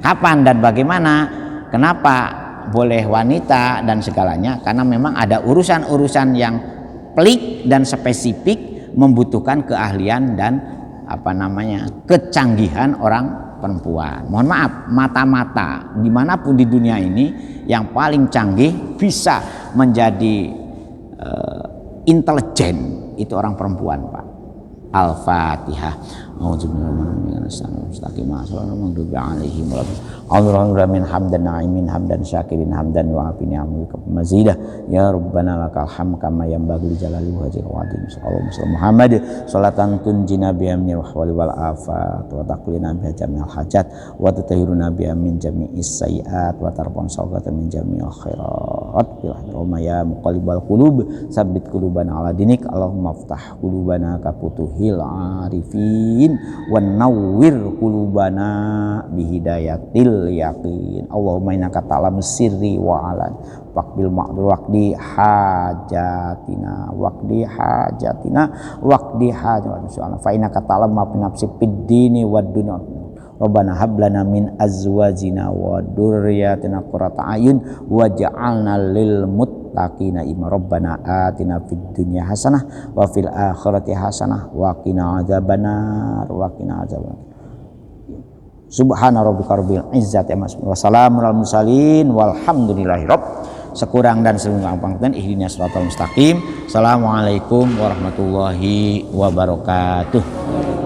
Kapan dan bagaimana, kenapa boleh wanita dan segalanya? Karena memang ada urusan-urusan yang pelik dan spesifik membutuhkan keahlian dan kecanggihan orang perempuan. Mohon maaf, mata-mata dimanapun di dunia ini yang paling canggih bisa menjadi intelijen itu orang perempuan Pak. Al-Fatihah. Hamdan na'imin hamdan syakirin hamdan wa afini amrika mazidah ya rabbana lakal hamd kama yanbaghi jalali wajhika wa azim sallallahu Muhammad salatan tunjina bi amnil wal wal afat wa taqlina bi jamil hajat wa tutahhiruna bi min jami'is sayiat wa tarfan sawgatan min jami'il khairat bil ya muqallibal qulub sabbit qulubana ala dinik Allahumma iftah qulubana ka futuhil arifin wan nawwir qulubana bi hidayatil yaqin Allahumma innaka ta'lamu sirri wa alan waqbil ma'dur waqdi hajatina fa innaka ta'lamu ma fi nafsi fid dini wad dunya Rabbana hab lana min azwajina wa dzurriyyatina qurrata a'yun waj'alna lil muttaqina imama Rabbana atina fid dunya hasanah wa fil akhirati hasanah wa qina adzabannar Subhana rabbika rabbil izzati amma yasifun wa salamun alal mursalin walhamdulillahi sekurang dan selengkap panggilan ihdinas siratal mustaqim. Assalamualaikum warahmatullahi wabarakatuh.